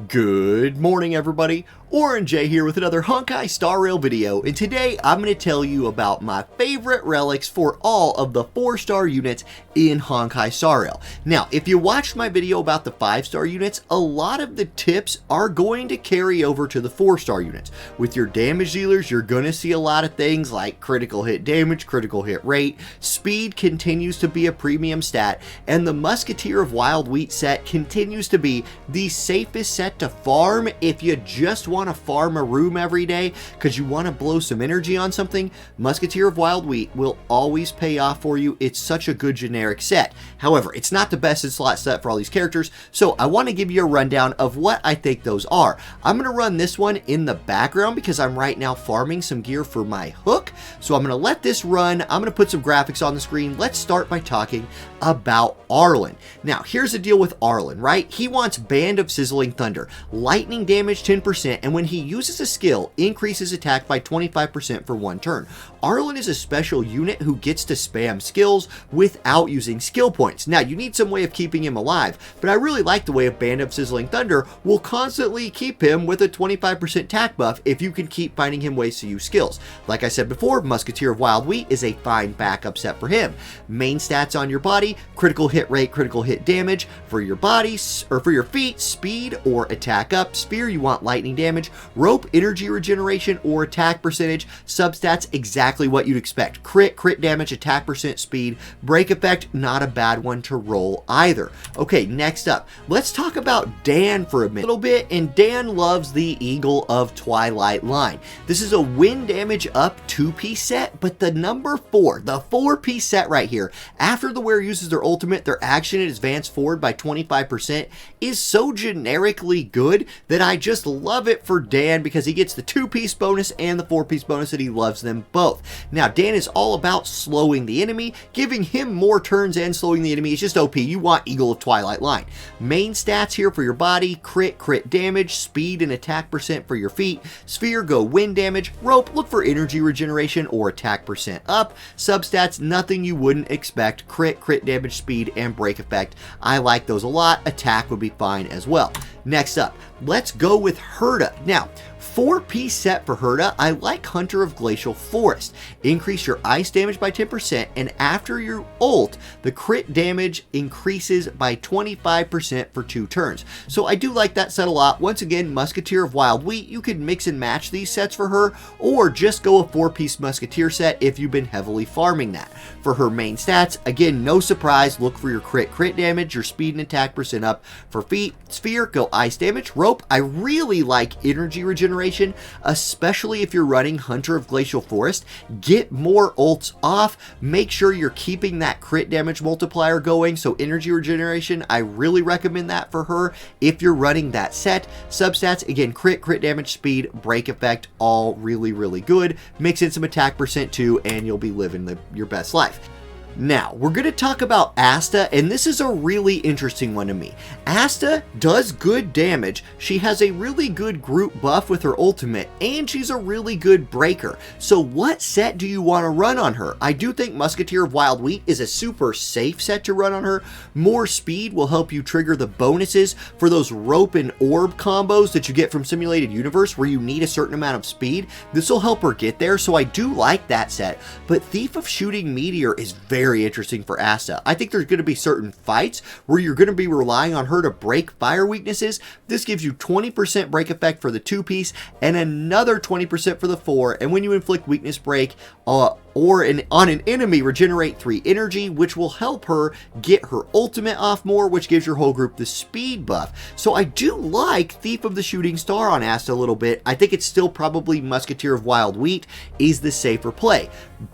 Good morning, everybody. Auronnj here with another Honkai Star Rail video, and today I'm going to tell you about my favorite relics for all of the 4-star units in Honkai Star Rail. Now, if you watched my video about the 5-star units, a lot of the tips are going to carry over to the 4-star units. With your damage dealers, you're going to see a lot of things like critical hit damage, critical hit rate, speed continues to be a premium stat, and the Musketeer of Wild Wheat set continues to be the safest set to farm if you just want to farm a room every day because you want to blow some energy on something. Musketeer of Wild Wheat will always pay off for you. It's such a good generic set. However, it's not the best in slot set for all these characters, so I want to give you a rundown of what I think those are. I'm going to run this one in the background because I'm right now farming some gear for my hook, so I'm going to let this run. I'm going to put some graphics on the screen. Let's start by talking about Arlan. Now, here's the deal with Arlan, right? He wants Band of Sizzling Thunder, lightning damage 10%, and when he uses a skill, increases attack by 25% for 1 turn. Arlan is a special unit who gets to spam skills without using skill points. Now, you need some way of keeping him alive, but I really like the way a Band of Sizzling Thunder will constantly keep him with a 25% attack buff if you can keep finding him ways to use skills. Like I said before, Musketeer of Wild Wheat is a fine backup set for him. Main stats on your body: critical hit rate, critical hit damage. For your body, or for your feet, speed or attack up. Spear, you want lightning damage. Rope, energy regeneration or attack percentage. Substats, exactly what you'd expect. Crit damage, attack percent, speed. Break effect, not a bad one to roll either. Okay, next up, let's talk about Dan for a little bit, and Dan loves the Eagle of Twilight line. This is a win damage up 2-piece set, but the number 4, the 4-piece set right here, after the wearer uses their ultimate, their action is advanced forward by 25%, is so generically good that I just love it for Dan because he gets the 2-piece bonus and the 4-piece bonus, and he loves them both. Now, Dan is all about slowing the enemy, giving him more turns and slowing the enemy. It's just OP. You want Eagle of Twilight line. Main stats here for your body: crit damage, speed and attack percent for your feet. Sphere, go wind damage. Rope, look for energy regeneration or attack percent up. Substats, nothing you wouldn't expect: crit damage, speed and break effect. I like those a lot. Attack would be fine as well. Next up, let's go with Herta. Now, 4-piece set for Herta, I like Hunter of Glacial Forest. Increase your ice damage by 10%, and after your ult, the crit damage increases by 25% for 2 turns. So I do like that set a lot. Once again, Musketeer of Wild Wheat, you can mix and match these sets for her, or just go a 4-piece Musketeer set if you've been heavily farming that. For her main stats, again, no surprise, look for your crit damage, your speed and attack percent up. For feet, Sphere, go ice damage. Rope, I really like energy regeneration, especially if you're running Hunter of Glacial Forest. Get more ults off. Make sure you're keeping that crit damage multiplier going, so energy regeneration, I really recommend that for her if you're running that set. Substats, again, crit damage, speed, break effect, all really good. Mix in some attack percent too, and you'll be living your best life. Now, we're going to talk about Asta, and this is a really interesting one to me. Asta does good damage, she has a really good group buff with her ultimate, and she's a really good breaker. So what set do you want to run on her? I do think Musketeer of Wild Wheat is a super safe set to run on her. More speed will help you trigger the bonuses for those rope and orb combos that you get from Simulated Universe where you need a certain amount of speed. This will help her get there, so I do like that set. But Thief of Shooting Meteor is very interesting for Asta. I think there's going to be certain fights where you're going to be relying on her to break fire weaknesses. This gives you 20% break effect for the 2-piece and another 20% for the 4, and when you inflict weakness break on an enemy, regenerate 3 energy, which will help her get her ultimate off more, which gives your whole group the speed buff. So I do like Thief of the Shooting Star on Asta a little bit. I think it's still probably Musketeer of Wild Wheat is the safer play.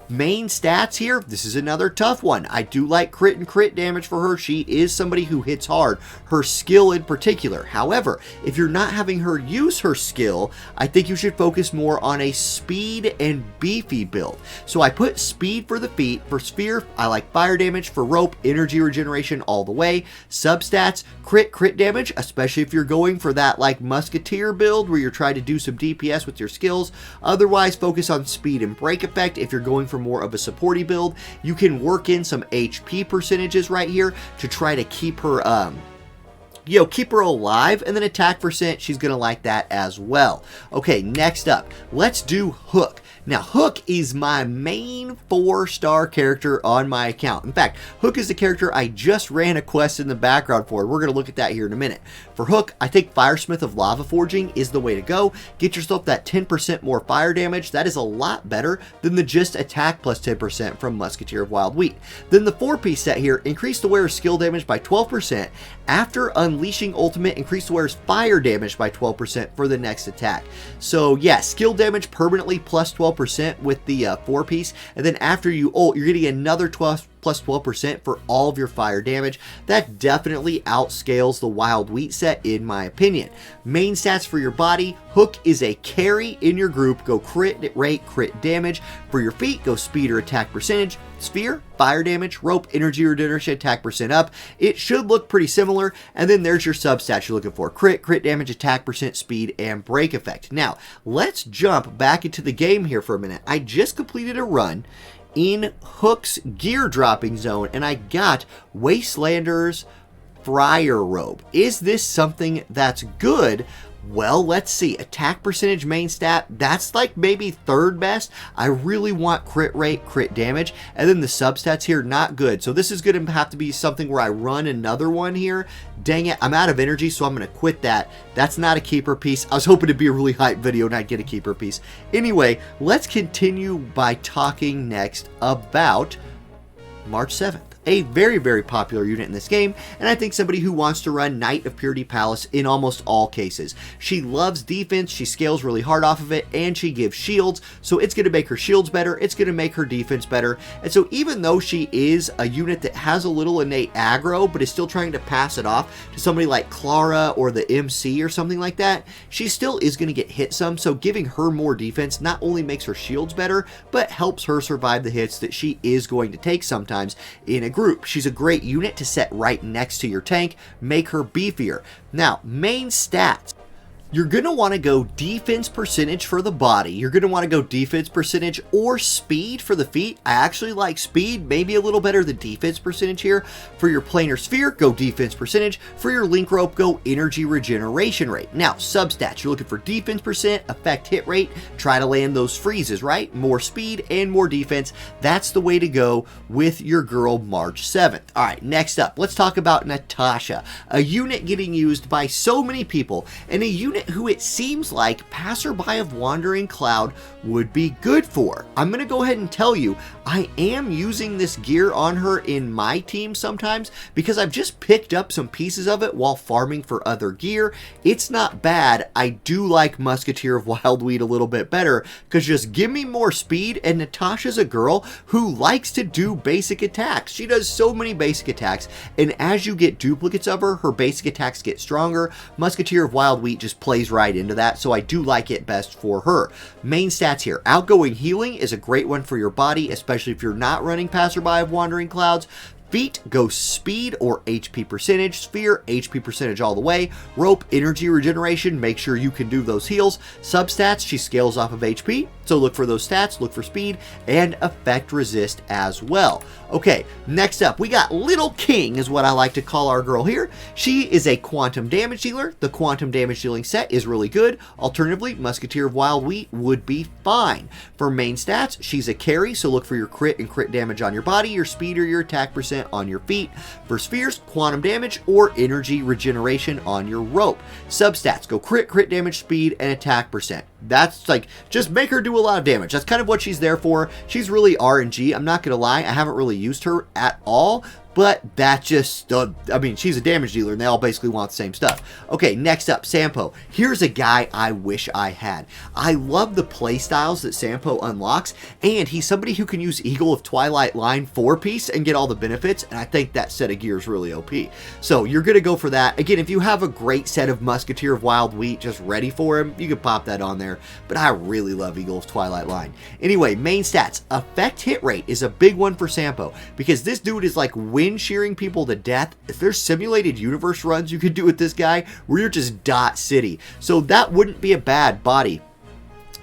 Main stats here, this is another tough one. I do like crit and crit damage for her. She is somebody who hits hard, her skill in particular. However, if you're not having her use her skill, I think you should focus more on a speed and beefy build. So I put speed for the feet. For Sphere, I like fire damage. For rope, energy regeneration all the way. Substats, crit damage, especially if you're going for that like Musketeer build where you're trying to do some DPS with your skills. Otherwise, focus on speed and break effect if you're going for more of a supporty build. You can work in some HP percentages right here to try to keep her you know, keep her alive, and then attack percent, she's going to like that as well. Okay, next up, let's do Hook. Now, Hook is my main 4-star character on my account. In fact, Hook is the character I just ran a quest in the background for. We're going to look at that here in a minute. For Hook, I think Firesmith of Lava Forging is the way to go. Get yourself that 10% more fire damage. That is a lot better than the just attack plus 10% from Musketeer of Wild Wheat. Then the 4-piece set here, increase the wearer's skill damage by 12%. After unleashing ultimate, increase the wearer's fire damage by 12% for the next attack. So yeah, skill damage permanently plus 12% with the 4-piece, and then after you ult, you're getting another 12 plus 12% for all of your fire damage. That definitely outscales the Wild Wheat set in my opinion. Main stats for your body, Hook is a carry in your group, go crit rate, crit damage. For your feet, go speed or attack percentage. Sphere, fire damage. Rope, energy regeneration, attack percent up. It should look pretty similar, and then there's your substats you're looking for. Crit damage, attack percent, speed, and break effect. Now, let's jump back into the game here for a minute. I just completed a run in Hook's gear dropping zone, and I got Wastelander's Friar Robe. Is this something that's good? Well, let's see. Attack percentage main stat, that's like maybe 3rd best. I really want crit rate, crit damage, and then the substats here, not good. So this is going to have to be something where I run another one here. Dang it, I'm out of energy, so I'm going to quit that. That's not a keeper piece. I was hoping to be a really hype video and I'd get a keeper piece. Anyway, let's continue by talking next about March 7th. A very, very popular unit in this game, and I think somebody who wants to run Knight of Purity Palace in almost all cases. She loves defense, she scales really hard off of it, and she gives shields, so it's going to make her shields better, it's going to make her defense better, and so even though she is a unit that has a little innate aggro, but is still trying to pass it off to somebody like Clara or the MC or something like that, she still is going to get hit some, so giving her more defense not only makes her shields better, but helps her survive the hits that she is going to take sometimes in a group. She's a great unit to set right next to your tank, make her beefier. Now, main stats. You're going to want to go defense percentage for the body. You're going to want to go defense percentage or speed for the feet. I actually like speed, maybe a little better than defense percentage here. For your planar sphere, go defense percentage. For your link rope, go energy regeneration rate. Now, substats, you're looking for defense percent, effect hit rate. Try to land those freezes, right? More speed and more defense. That's the way to go with your girl March 7th. All right, next up, let's talk about Natasha, a unit getting used by so many people, and a unit who it seems like Passerby of Wandering Cloud would be good for. I'm going to go ahead and tell you, I am using this gear on her in my team sometimes because I've just picked up some pieces of it while farming for other gear. It's not bad. I do like Musketeer of Wild Wheat a little bit better because just give me more speed, and Natasha's a girl who likes to do basic attacks. She does so many basic attacks, and as you get duplicates of her, her basic attacks get stronger. Musketeer of Wild Wheat just plays right into that, so I do like it best for her. Main stats here. Outgoing healing is a great one for your body, especially if you're not running Passerby of Wandering Clouds. Feet, go speed or HP percentage. Sphere, HP percentage all the way. Rope, energy regeneration, make sure you can do those heals. Substats, she scales off of HP, so look for those stats, look for speed, and effect resist as well. Okay, next up, we got Little King is what I like to call our girl here. She is a quantum damage dealer. The quantum damage dealing set is really good. Alternatively, Musketeer of Wild Wheat would be fine. For main stats, she's a carry, so look for your crit and crit damage on your body, your speed or your attack percent on your feet. For spheres, quantum damage or energy regeneration on your rope. Substats, go crit damage, speed, and attack percent. That's like, just make her do a lot of damage. That's kind of what she's there for. She's really RNG. I'm not going to lie, I haven't really used her at all, but that just, I mean, she's a damage dealer and they all basically want the same stuff. Okay, next up, Sampo. Here's a guy I wish I had. I love the play styles that Sampo unlocks, and he's somebody who can use Eagle of Twilight line 4-piece and get all the benefits, and I think that set of gear is really OP. So you're going to go for that. Again, if you have a great set of Musketeer of Wild Wheat just ready for him, you can pop that on there, but I really love Eagle of Twilight line. Anyway, main stats. Effect hit rate is a big one for Sampo because this dude is like wind shearing people to death. If there's simulated universe runs you could do with this guy where you're just dot city, so that wouldn't be a bad body.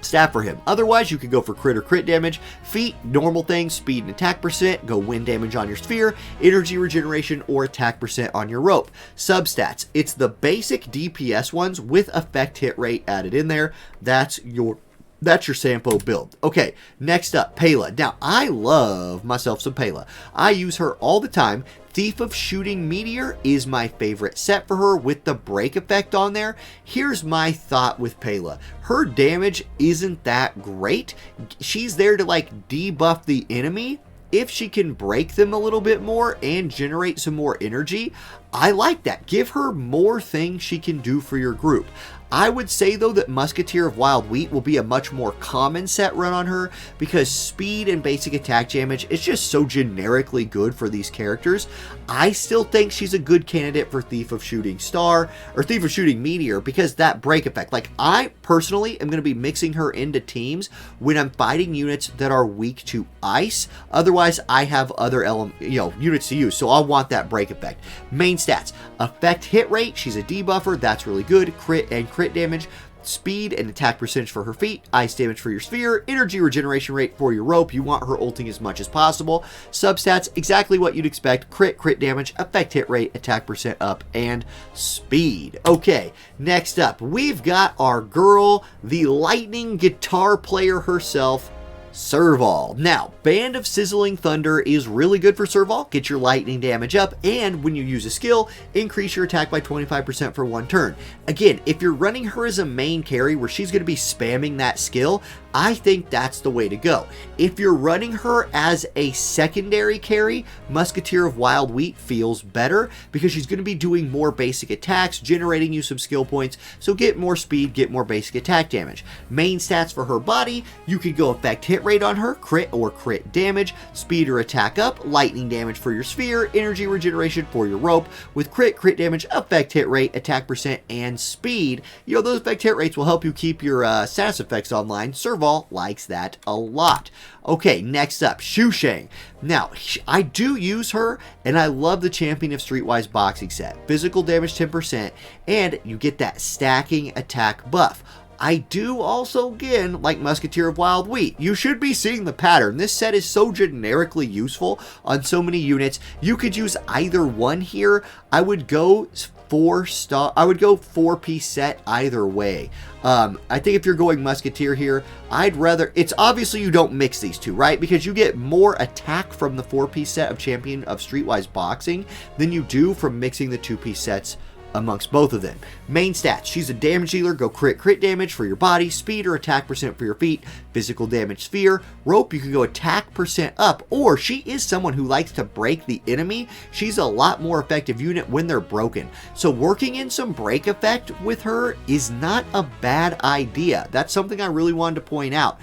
stat for him. Otherwise, you could go for crit or crit damage. Feat, normal things, speed and attack percent, go wind damage on your sphere, energy regeneration, or attack percent on your rope. Substats, it's the basic DPS ones with effect hit rate added in there. That's your Sampo build. Okay, next up, Pella. Now, I love myself some Pella. I use her all the time. Thief of Shooting Meteor is my favorite set for her with the break effect on there. Here's my thought with Pella. Her damage isn't that great. She's there to like debuff the enemy. If she can break them a little bit more and generate some more energy, I like that. Give her more things she can do for your group. I would say, though, that Musketeer of Wild Wheat will be a much more common set run on her because speed and basic attack damage is just so generically good for these characters. I still think she's a good candidate for Thief of Shooting Star or Thief of Shooting Meteor because that break effect. Like, I personally am going to be mixing her into teams when I'm fighting units that are weak to ice. Otherwise, I have other units to use, so I'll want that break effect. Main stats: effect hit rate, she's a debuffer, that's really good. Crit and crit damage, speed and attack percentage for her feet, ice damage for your sphere, energy regeneration rate for your rope. You want her ulting as much as possible. Substats, exactly what you'd expect: crit, crit damage, effect hit rate, attack percent up, and speed. Okay, next up, we've got our girl, the lightning guitar player herself, Serval. Now, Band of Sizzling Thunder is really good for Serval. Get your lightning damage up, and when you use a skill, increase your attack by 25% for one turn. Again, if you're running her as a main carry where she's going to be spamming that skill, I think that's the way to go. If you're running her as a secondary carry, Musketeer of Wild Wheat feels better because she's going to be doing more basic attacks, generating you some skill points, so get more speed, get more basic attack damage. Main stats for her body, you could go effect hit rate on her, crit or crit damage, speed or attack up, lightning damage for your sphere, energy regeneration for your rope, with crit, crit damage, effect hit rate, attack percent, and speed. You know, those effect hit rates will help you keep your status effects online. Serval likes that a lot. Okay, next up, Sushang. Now, I do use her, and I love the Champion of Streetwise boxing set. Physical damage 10%, and you get that stacking attack buff. I do also, again, like Musketeer of Wild Wheat. You should be seeing the pattern. This set is so generically useful on so many units. You could use either one here. I would go 4-piece set either way. I think if you're going Musketeer here, I'd rather, it's obviously you don't mix these two, right? Because you get more attack from the 4-piece set of Champion of Streetwise Boxing than you do from mixing the 2-piece sets amongst both of them. Main stats: she's a damage dealer. Go crit, crit damage for your body, speed or attack percent for your feet, physical damage sphere. Rope, you can go attack percent up, or she is someone who likes to break the enemy. She's a lot more effective unit when they're broken. So working in some break effect with her is not a bad idea. That's something I really wanted to point out.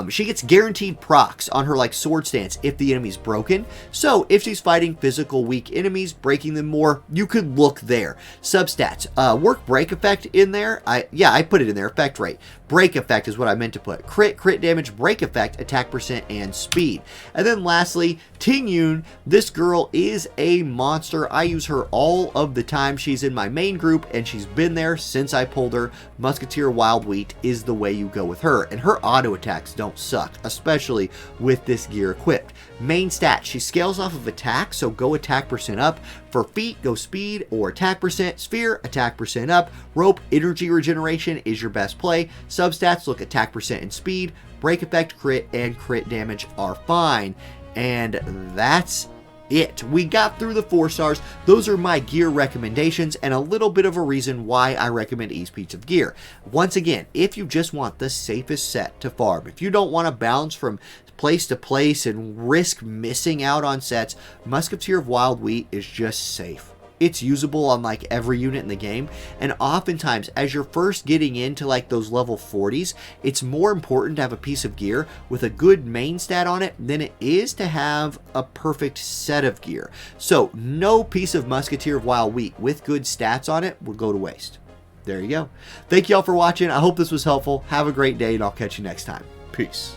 She gets guaranteed procs on her like sword stance if the enemy's broken. So if she's fighting physical weak enemies, breaking them more, you could look there. Substats, work break effect in there. I put it in there. Effect rate. Break effect is what I meant to put. Crit, crit damage, break effect, attack percent, and speed. And then lastly, Tingyun. This girl is a monster. I use her all of the time. She's in my main group, and she's been there since I pulled her. Musketeer Wild Wheat is the way you go with her. And her auto attacks don't suck, especially with this gear equipped. Main stat, she scales off of attack, so go attack percent up. For feet, go speed or attack percent. Sphere, attack percent up. Rope, energy regeneration is your best play. Substats, look attack percent and speed. Break effect, crit, and crit damage are fine. And that's it. We got through the 4 stars. Those are my gear recommendations and a little bit of a reason why I recommend each piece of gear. Once again, if you just want the safest set to farm, if you don't want to bounce from place to place and risk missing out on sets, Musketeer of Wild Wheat is just safe. It's usable on like every unit in the game, and oftentimes as you're first getting into like those level 40s, it's more important to have a piece of gear with a good main stat on it than it is to have a perfect set of gear. So no piece of Musketeer of Wild Wheat with good stats on it will go to waste. There you go. Thank you all for watching. I hope this was helpful. Have a great day, and I'll catch you next time. Peace.